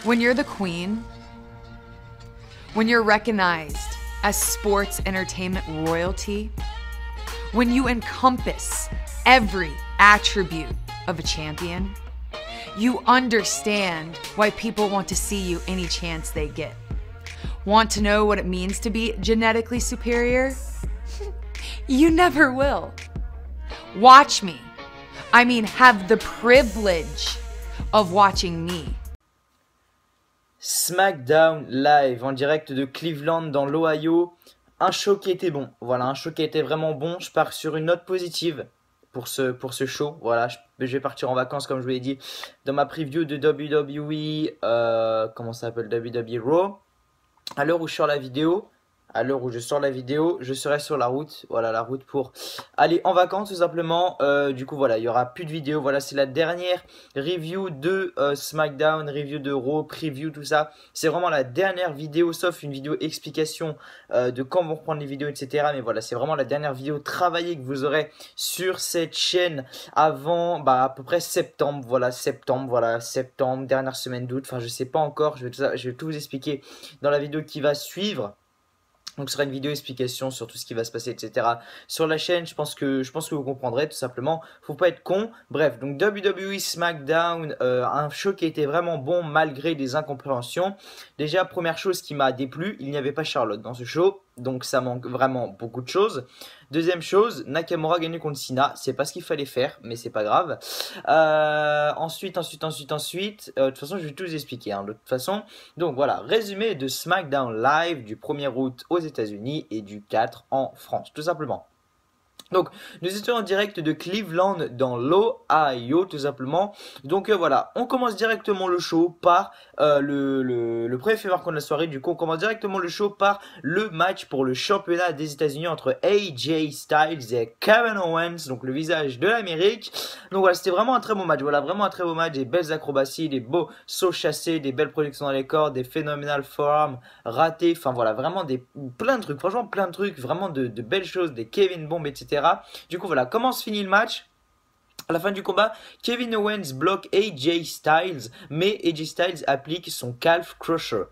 When you're the queen, when you're recognized as sports entertainment royalty, when you encompass every attribute of a champion, you understand why people want to see you any chance they get. Want to know what it means to be genetically superior? You never will. Watch me. I mean, have the privilege of watching me. SmackDown Live en direct de Cleveland dans l'Ohio. Un show qui était bon. Voilà, un show qui était vraiment bon. Je pars sur une note positive pour ce show. Voilà, je vais partir en vacances comme je vous l'ai dit dans ma preview de WWE. Comment ça s'appelle, WWE Raw. À l'heure où je sors la vidéo. Je serai sur la route, voilà la route pour aller en vacances tout simplement. Du coup voilà, il y aura plus de vidéos. Voilà, c'est la dernière review de SmackDown, review de Raw, preview, tout ça. C'est vraiment la dernière vidéo, sauf une vidéo explication de quand vont reprendre les vidéos, etc. Mais voilà, c'est vraiment la dernière vidéo travaillée que vous aurez sur cette chaîne avant à peu près septembre. Voilà, septembre, dernière semaine d'août. Enfin, je sais pas encore. Je vais tout vous expliquer dans la vidéo qui va suivre. Donc ce sera une vidéo explication sur tout ce qui va se passer, etc. sur la chaîne. Je pense que vous comprendrez tout simplement. Faut pas être con. Bref, donc WWE SmackDown, un show qui a été vraiment bon malgré des incompréhensions. Déjà, première chose qui m'a déplu, il n'y avait pas Charlotte dans ce show. Donc ça manque vraiment beaucoup de choses. Deuxième chose, Nakamura gagné contre Cena. C'est pas ce qu'il fallait faire, mais c'est pas grave. Ensuite. De toute façon, je vais tout vous expliquer. De toute façon, donc voilà, résumé de SmackDown Live du 1er août aux États-Unis et du 4 en France, tout simplement. Donc, nous étions en direct de Cleveland dans l'Ohio, tout simplement. Donc voilà, on commence directement le show par le premier fait marquant de la soirée. Du coup, on commence directement le show par le match pour le championnat des États-Unis entre AJ Styles et Kevin Owens, donc le visage de l'Amérique. Donc voilà, c'était vraiment un très beau match. Voilà, vraiment un très beau match. Des belles acrobaties, des beaux sauts chassés, des belles projections dans les cordes, des phénoménales forearms ratés. Enfin voilà, vraiment plein de trucs. Franchement, plein de trucs. Vraiment de belles choses, des Kevin Bombs, etc. Du coup voilà, comment se finit le match? À la fin du combat, Kevin Owens bloque AJ Styles, mais AJ Styles applique son calf crusher.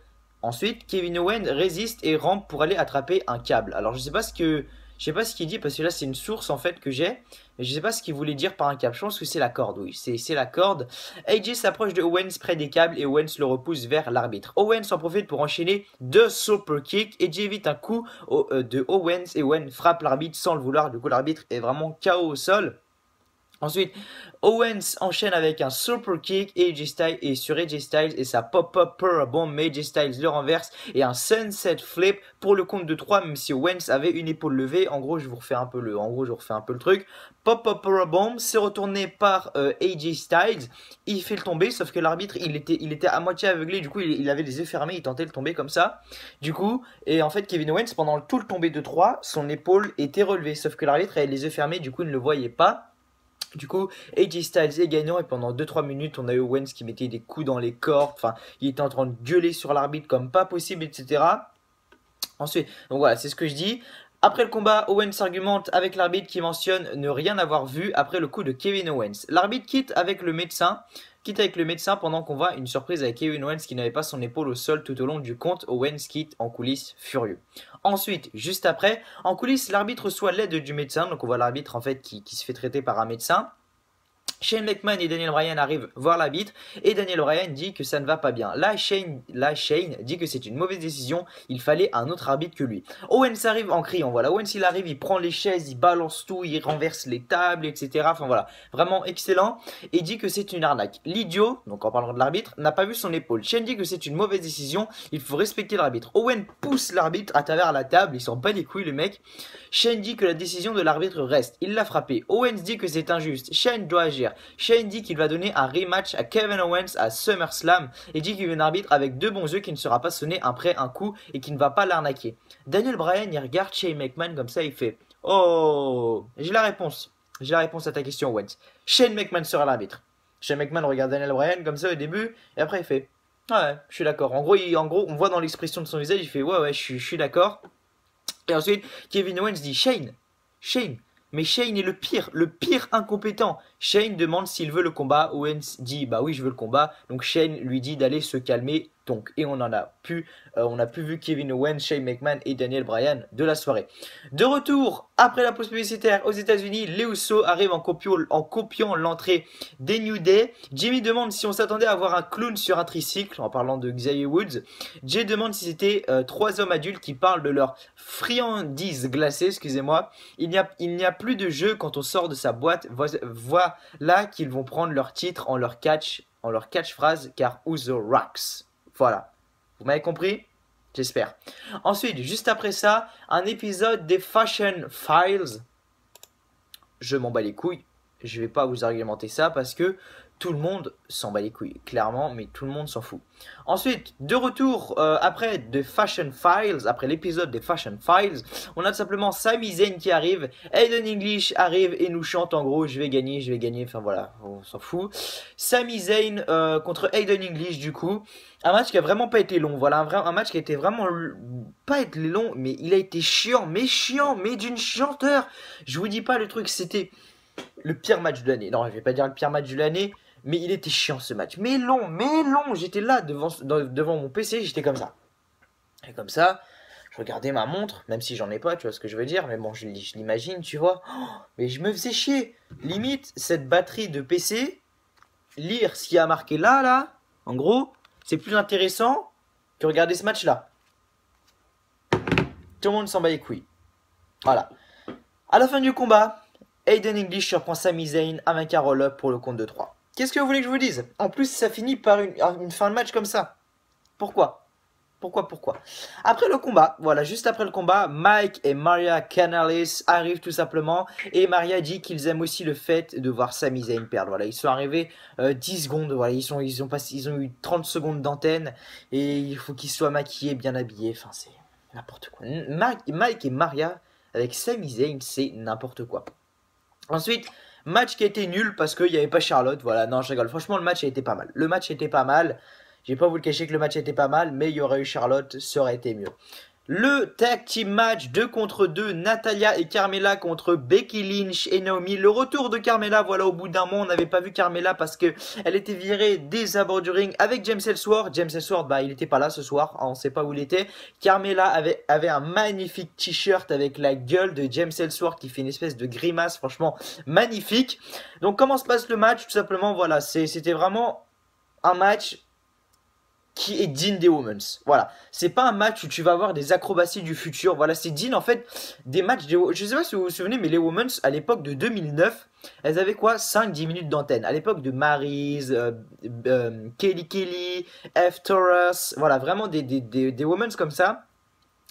Ensuite, Kevin Owens résiste et rampe pour aller attraper un câble. Alors je sais pas ce qu'il dit, parce que là c'est une source en fait que j'ai. Mais je sais pas ce qu'il voulait dire par un câble. Je pense que c'est la corde, oui. C'est la corde. AJ s'approche de Owens près des câbles et Owens le repousse vers l'arbitre. Owens en profite pour enchaîner deux super kicks. AJ évite un coup de Owens et Owens frappe l'arbitre sans le vouloir. Du coup, l'arbitre est vraiment KO au sol. Ensuite, Owens enchaîne avec un super kick et sur AJ Styles et sa pop-up powerbomb, mais AJ Styles le renverse et un sunset flip pour le compte de 3, même si Owens avait une épaule levée. En gros, je vous refais un peu le truc. Pop-up powerbomb, c'est retourné par AJ Styles. Il fait le tomber, sauf que l'arbitre, il était à moitié aveuglé. Du coup, il avait les yeux fermés, il tentait le tomber comme ça. Du coup, et en fait, Kevin Owens, pendant tout le tombé de 3, son épaule était relevée. Sauf que l'arbitre avait les yeux fermés, du coup, il ne le voyait pas. Du coup, AJ Styles est gagnant et pendant 2-3 minutes, on a eu Owens qui mettait des coups dans les cordes. Enfin, il était en train de gueuler sur l'arbitre comme pas possible, etc. Ensuite, donc voilà, c'est ce que je dis. Après le combat, Owens argumente avec l'arbitre qui mentionne ne rien avoir vu après le coup de Kevin Owens. L'arbitre quitte avec le médecin pendant qu'on voit une surprise avec Kevin Owens qui n'avait pas son épaule au sol tout au long du compte. Owens quitte en coulisses furieux. Ensuite, juste après, en coulisses, l'arbitre reçoit l'aide du médecin. Donc on voit l'arbitre en fait qui se fait traiter par un médecin. Shane McMahon et Daniel Bryan arrivent voir l'arbitre et Daniel Bryan dit que ça ne va pas bien. Là, Shane dit que c'est une mauvaise décision, il fallait un autre arbitre que lui. Owens arrive en criant, voilà, Owens il arrive, il prend les chaises, il balance tout, il renverse les tables, etc. Enfin voilà, vraiment excellent. Et dit que c'est une arnaque. L'idiot, donc en parlant de l'arbitre, n'a pas vu son épaule. Shane dit que c'est une mauvaise décision, il faut respecter l'arbitre. Owen pousse l'arbitre à travers la table, il s'en bat les couilles le mec. Shane dit que la décision de l'arbitre reste, il l'a frappé. Owens dit que c'est injuste, Shane doit agir. Shane dit qu'il va donner un rematch à Kevin Owens à SummerSlam et dit qu'il veut un arbitre avec deux bons yeux qui ne sera pas sonné après un coup et qui ne va pas l'arnaquer. Daniel Bryan il regarde Shane McMahon comme ça, il fait « Oh, j'ai la réponse à ta question Owens. Shane McMahon sera l'arbitre. » Shane McMahon regarde Daniel Bryan comme ça au début et après il fait « Ouais, je suis d'accord. » En gros, on voit dans l'expression de son visage, il fait « Ouais, je suis d'accord. » Et ensuite, Kevin Owens dit « Shane, Mais Shane est le pire incompétent. Shane demande s'il veut le combat. Owens dit bah oui je veux le combat. Donc Shane lui dit d'aller se calmer. Donc et on a plus vu Kevin Owens, Shane McMahon et Daniel Bryan de la soirée. De retour après la pause publicitaire aux États-Unis, les Usos arrivent en copiant l'entrée des New Day. Jimmy demande si on s'attendait à avoir un clown sur un tricycle en parlant de Xavier Woods. Jay demande si c'était trois hommes adultes qui parlent de leur friandises glacées, excusez-moi. Il n'y a plus de jeu quand on sort de sa boîte. Voilà qu'ils vont prendre leur titre en leur catchphrase car Uso rocks. Voilà. Vous m'avez compris? J'espère. Ensuite, juste après ça, un épisode des Fashion Files. Je m'en bats les couilles. Je vais pas vous argumenter ça parce que tout le monde s'en bat les couilles, clairement, mais tout le monde s'en fout. Ensuite, de retour après The Fashion Files, après l'épisode des Fashion Files, on a tout simplement Sami Zayn qui arrive, Aiden English arrive et nous chante en gros je vais gagner, enfin voilà, on s'en fout. Sami Zayn contre Aiden English du coup, un match qui a vraiment pas été long, voilà, un match qui a été vraiment pas été long, mais il a été chiant, mais d'une chanteur. Je vous dis pas le truc, c'était le pire match de l'année. Non, je vais pas dire le pire match de l'année, mais il était chiant ce match. Mais long. J'étais là devant mon PC, j'étais comme ça. Et comme ça, je regardais ma montre, même si j'en ai pas, tu vois ce que je veux dire. Mais bon, je l'imagine, tu vois. Oh, mais je me faisais chier. Limite, cette batterie de PC, lire ce qui a marqué là, en gros, c'est plus intéressant que regarder ce match-là. Tout le monde s'en bat les couilles. Voilà. À la fin du combat, Aiden English surprend Sami Zayn avec un roll-up pour le compte de 3. Qu'est-ce que vous voulez que je vous dise? En plus, ça finit par une fin de match comme ça. Pourquoi? Après le combat, voilà, juste après le combat, Mike et Maria Kanellis arrivent tout simplement. Et Maria dit qu'ils aiment aussi le fait de voir Sami Zayn perdre. Voilà, ils sont arrivés 10 secondes, voilà, ils ont eu 30 secondes d'antenne. Et il faut qu'ils soient maquillés, bien habillés. Enfin, c'est n'importe quoi. Mike et Maria avec Sami Zayn, c'est n'importe quoi. Ensuite, match qui a été nul parce qu'il n'y avait pas Charlotte. Voilà, non, je rigole. Franchement, le match a été pas mal. Je vais pas vous le cacher que le match était pas mal, mais il y aurait eu Charlotte, ça aurait été mieux. Le tag team match 2 contre 2, Natalya et Carmella contre Becky Lynch et Naomi. Le retour de Carmella, voilà, au bout d'un mois, on n'avait pas vu Carmella parce que elle était virée des abords du ring avec James Ellsworth. James Ellsworth, bah, il n'était pas là ce soir, on ne sait pas où il était. Carmella avait un magnifique t-shirt avec la gueule de James Ellsworth qui fait une espèce de grimace, franchement magnifique. Donc comment se passe le match? Tout simplement, voilà, c'était vraiment un match qui est digne des Women's. Voilà, c'est pas un match où tu vas avoir des acrobaties du futur. Voilà, c'est digne en fait des matchs je sais pas si vous vous souvenez, mais les Women's à l'époque de 2009, elles avaient quoi, 5-10 minutes d'antenne. À l'époque de Maryse, Kelly, F. Torres, voilà, vraiment des Women's comme ça.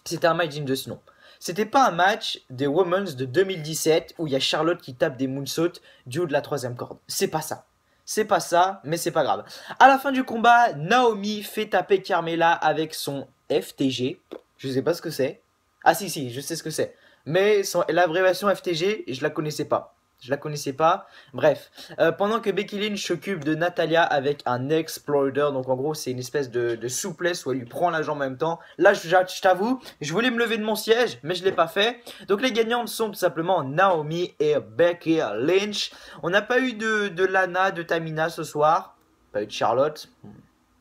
C'était un match digne de ce nom. C'était pas un match des Women's de 2017 où il y a Charlotte qui tape des moonsaults du haut de la 3e corde. C'est pas ça. C'est pas ça, mais c'est pas grave. À la fin du combat, Naomi fait taper Carmella avec son FTG. Je sais pas ce que c'est. Ah si, je sais ce que c'est. Mais l'abréviation FTG, je la connaissais pas. Bref, pendant que Becky Lynch s'occupe de Natalya avec un exploder, donc en gros c'est une espèce de souplesse où elle lui prend la jambe en même temps. Là je t'avoue, je voulais me lever de mon siège, mais je l'ai pas fait. Donc les gagnantes sont tout simplement Naomi et Becky Lynch. On n'a pas eu de Lana, de Tamina ce soir. Pas eu de Charlotte.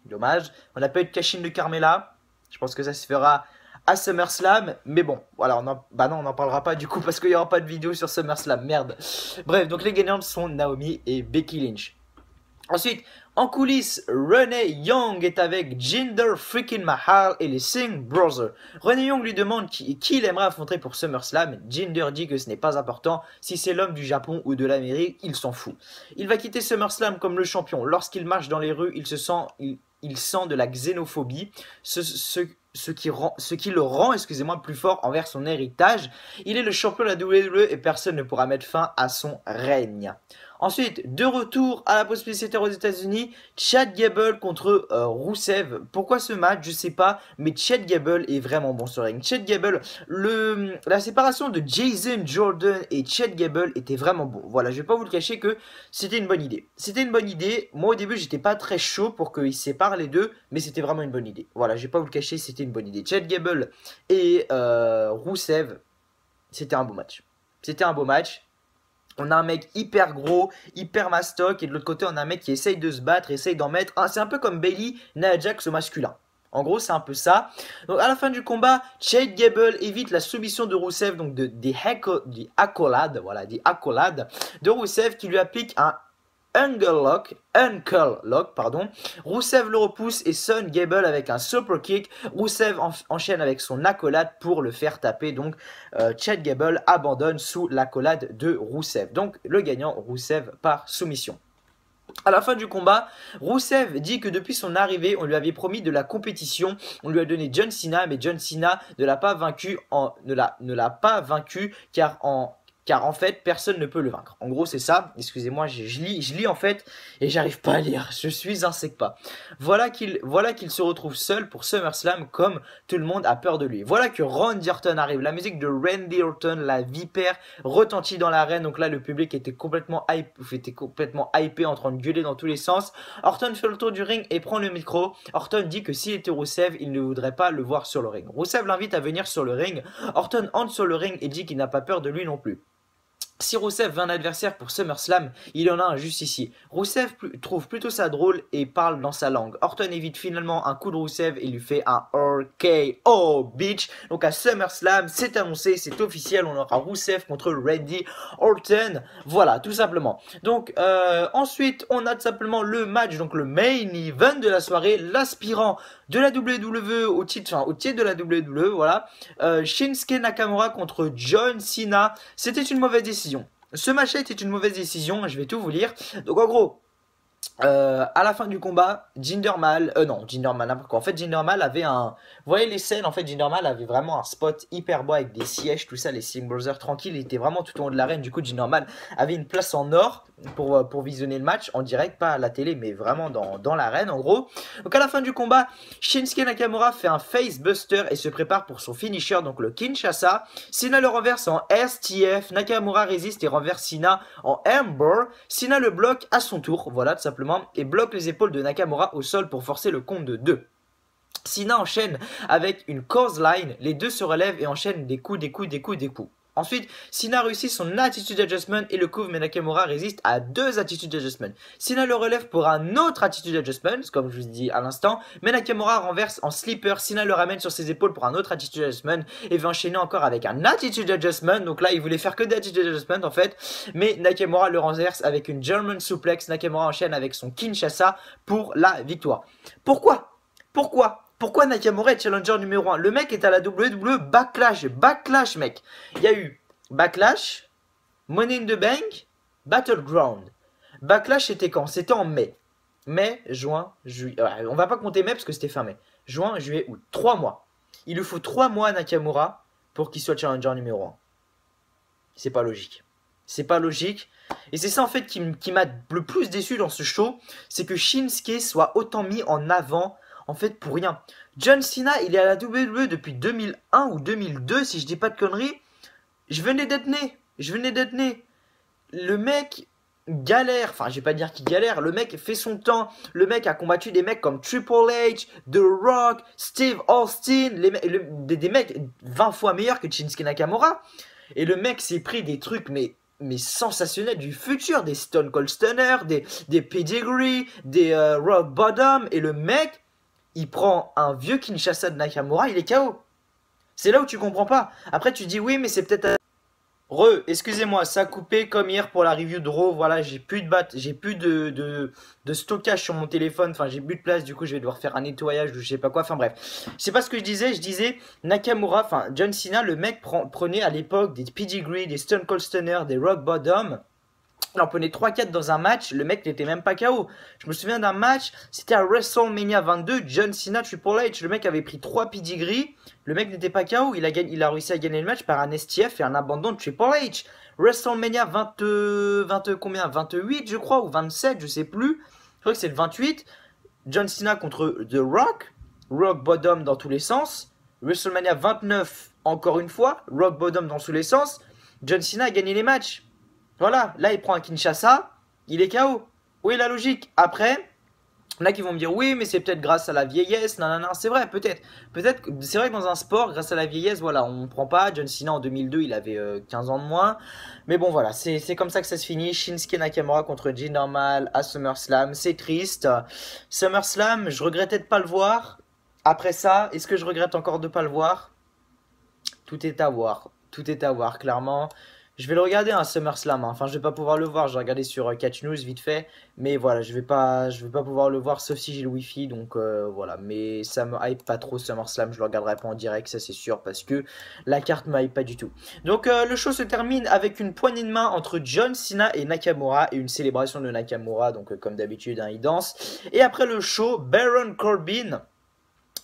Dommage. On n'a pas eu de Cashin de Carmella. Je pense que ça se fera à SummerSlam, mais bon, voilà, on n'en parlera pas du coup parce qu'il n'y aura pas de vidéo sur SummerSlam, merde. Bref, donc les gagnantes sont Naomi et Becky Lynch. Ensuite, en coulisses, Renee Young est avec Jinder freaking Mahal et les Singh Brothers. Renee Young lui demande qui il aimerait affronter pour SummerSlam. Jinder dit que ce n'est pas important. Si c'est l'homme du Japon ou de l'Amérique, il s'en fout. Il va quitter SummerSlam comme le champion. Lorsqu'il marche dans les rues, il sent de la xénophobie. Ce qui le rend, excusez-moi, plus fort envers son héritage. Il est le champion de la WWE et personne ne pourra mettre fin à son règne. Ensuite, de retour à la pause publicitaire aux États-Unis, Chad Gable contre Rusev. Pourquoi ce match? Je sais pas, mais Chad Gable est vraiment bon sur le ring. Chad Gable, la séparation de Jason Jordan et Chad Gable était vraiment bon. Voilà, je vais pas vous le cacher que c'était une bonne idée. Moi au début, j'étais pas très chaud pour qu'ils séparent les deux, mais c'était vraiment une bonne idée. Voilà, je vais pas vous le cacher, c'était une bonne idée. Chad Gable et Rusev, c'était un beau match. On a un mec hyper gros, hyper mastoc, et de l'autre côté, on a un mec qui essaye de se battre, essaye d'en mettre. C'est un peu comme Bailey, Nia Jax au masculin. En gros, c'est un peu ça. Donc, à la fin du combat, Chad Gable évite la soumission de Rusev, donc des accolades, voilà, des accolades de Rusev qui lui applique un Ankle Lock, pardon. Rusev le repousse et sonne Gable avec un super kick. Rusev enchaîne avec son accolade pour le faire taper. Donc, Chad Gable abandonne sous l'accolade de Rusev. Donc, le gagnant, Rusev par soumission. À la fin du combat, Rusev dit que depuis son arrivée, on lui avait promis de la compétition. On lui a donné John Cena, mais John Cena ne l'a pas vaincu, car en fait, personne ne peut le vaincre. En gros, c'est ça. Excusez-moi, je lis en fait et j'arrive pas à lire. Je suis un sec-pas. Voilà qu'il se retrouve seul pour SummerSlam comme tout le monde a peur de lui. Voilà que Randy Orton arrive. La musique de Randy Orton, la vipère, retentit dans l'arène. Donc là, le public était complètement hypé en train de gueuler dans tous les sens. Orton fait le tour du ring et prend le micro. Orton dit que s'il était Rusev, il ne voudrait pas le voir sur le ring. Rusev l'invite à venir sur le ring. Orton entre sur le ring et dit qu'il n'a pas peur de lui non plus. Si Rusev veut un adversaire pour SummerSlam, il en a un juste ici. Rusev trouve plutôt ça drôle et parle dans sa langue. Orton évite finalement un coup de Rusev et lui fait un RKO bitch. Donc à SummerSlam, c'est annoncé, c'est officiel, on aura Rusev contre Randy Orton. Voilà, tout simplement. Donc ensuite, on a tout simplement le match, donc le main event de la soirée, l'aspirant de la WWE au titre de la WWE, voilà. Shinsuke Nakamura contre John Cena. C'était une mauvaise décision. Ce match était une mauvaise décision, je vais tout vous lire. Donc en gros, à la fin du combat, Jinder Mahal, n'importe quoi. En fait, Jinder Mahal avait un, vous voyez les scènes, en fait, Jinder Mahal avait vraiment un spot hyper beau avec des sièges, tout ça, les Singh Brothers tranquilles, il était vraiment tout en haut de l'arène. Du coup, Jinder Mahal avait une place en or pour visionner le match en direct, pas à la télé, mais vraiment dans l'arène, en gros. Donc à la fin du combat, Shinsuke Nakamura fait un face buster et se prépare pour son finisher, donc le Kinshasa. Cena le renverse en STF, Nakamura résiste et renverse Cena en Amber. Cena le bloque à son tour, voilà, tout simplement, et bloque les épaules de Nakamura au sol pour forcer le compte de 2. Cena enchaîne avec une clothesline, les deux se relèvent et enchaînent des coups. Ensuite, Cena réussit son attitude adjustment et le couvre, mais Nakamura résiste à 2 attitude adjustment. Cena le relève pour un autre attitude adjustment, comme je vous ai dit à l'instant, mais Nakamura renverse en sleeper. Cena le ramène sur ses épaules pour un autre attitude adjustment et va enchaîner encore avec un attitude adjustment. Donc là, il voulait faire que d'attitude adjustment en fait, mais Nakamura le renverse avec une German suplex. Nakamura enchaîne avec son Kinshasa pour la victoire. Pourquoi Nakamura est challenger numéro 1? Le mec est à la WWE Backlash mec. Il y a eu Backlash, Money in the Bank, Battleground. Backlash c'était quand? C'était en mai. Mai, juin, juillet. On va pas compter mai parce que c'était fin mai. Juin, juillet, août. 3 mois. Il lui faut 3 mois à Nakamura pour qu'il soit challenger numéro 1. C'est pas logique. C'est pas logique. Et c'est ça en fait qui m'a le plus déçu dans ce show. C'est que Shinsuke soit autant mis en avant. En fait, pour rien. John Cena, il est à la WWE depuis 2001 ou 2002, si je dis pas de conneries. Je venais d'être né. Le mec galère. Enfin, je vais pas dire qu'il galère. Le mec fait son temps. Le mec a combattu des mecs comme Triple H, The Rock, Steve Austin. Des mecs 20 fois meilleurs que Shinsuke Nakamura. Et le mec s'est pris des trucs, mais sensationnels du futur. Des Stone Cold Stunner, des Pedigree, des Rock Bottom. Et le mec... il prend un vieux Kinshasa de Nakamura, il est KO. C'est là où tu comprends pas. Après tu dis oui mais c'est peut-être... excusez-moi, ça a coupé comme hier pour la review de Raw. Voilà, j'ai plus de stockage sur mon téléphone. Enfin, j'ai plus de place, du coup je vais devoir faire un nettoyage ou je sais pas quoi. Enfin bref, je sais pas ce que je disais Nakamura, enfin John Cena, le mec prenait à l'époque des Pedigree, des Stone Cold Stunner, des Rock Bottom. Il en prenait 3-4 dans un match, le mec n'était même pas KO. Je me souviens d'un match, c'était à WrestleMania 22, John Cena, Triple H. Le mec avait pris 3 pedigree, le mec n'était pas KO. Il a réussi à gagner le match par un STF et un abandon de Triple H. WrestleMania 28 je crois, ou 27, je sais plus. Je crois que c'est le 28. John Cena contre The Rock, Rock Bottom dans tous les sens. WrestleMania 29, encore une fois, Rock Bottom dans tous les sens. John Cena a gagné les matchs. Voilà, là il prend un Kinshasa, il est KO. Où est la logique? Après, Il y en a qui vont me dire oui, mais c'est peut-être grâce à la vieillesse. Non, non, non, c'est vrai, peut-être. Peut-être, c'est vrai que dans un sport, grâce à la vieillesse, voilà, on ne prend pas. John Cena en 2002, il avait 15 ans de moins. Mais bon, voilà, c'est comme ça que ça se finit. Shinsuke Nakamura contre Jinder Mahal à SummerSlam. C'est triste. SummerSlam, je regrettais de pas le voir. Après ça, est-ce que je regrette encore de pas le voir? Tout est à voir. Tout est à voir, clairement. Je vais le regarder un SummerSlam, hein. Enfin, je vais pas pouvoir le voir. Je vais regarder sur Catch News vite fait. Mais voilà, je vais pas pouvoir le voir sauf si j'ai le Wi-Fi. Donc voilà. Mais ça me hype pas trop SummerSlam. Je le regarderai pas en direct, ça c'est sûr. Parce que la carte me hype pas du tout. Donc le show se termine avec une poignée de main entre John Cena et Nakamura. Et une célébration de Nakamura. Donc comme d'habitude, hein, il danse. Et après le show, Baron Corbin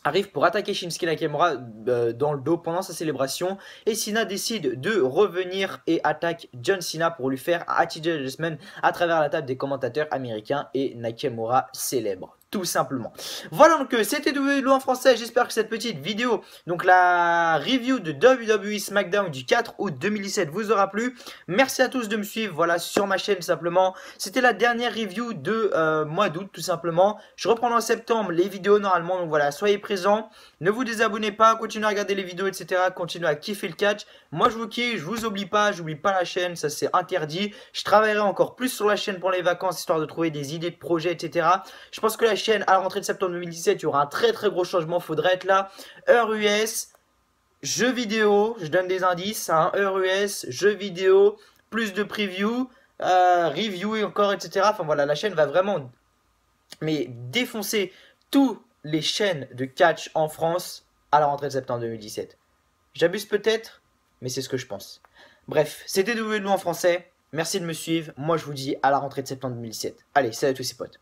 arrive pour attaquer Shinsuke Nakamura dans le dos pendant sa célébration et Cena décide de revenir et attaque John Cena pour lui faire un attitude adjustment à travers la table des commentateurs américains et Nakamura célèbre. Tout simplement. Voilà donc c'était WWE en français. J'espère que cette petite vidéo, donc la review de WWE SmackDown du 4 août 2017 vous aura plu. Merci à tous de me suivre voilà, sur ma chaîne simplement. C'était la dernière review de mois d'août tout simplement. Je reprends en septembre les vidéos normalement. Donc voilà, soyez présents. Ne vous désabonnez pas, continuez à regarder les vidéos, etc. Continuez à kiffer le catch. Moi je vous kiffe, je vous oublie pas, j'oublie pas la chaîne, ça c'est interdit. Je travaillerai encore plus sur la chaîne pour les vacances, histoire de trouver des idées de projets, etc. Je pense que la chaîne, à la rentrée de septembre 2017, il y aura un très très gros changement, faudrait être là. Heure US, jeux vidéo, je donne des indices, hein, heure US, jeux vidéo, plus de preview, review et encore, etc. Enfin voilà, la chaîne va vraiment défoncer toutes les chaînes de catch en France à la rentrée de septembre 2017. J'abuse peut-être, mais c'est ce que je pense. Bref, c'était WWE en français. Merci de me suivre. Moi, je vous dis à la rentrée de septembre 2017. Allez, salut à tous ces potes.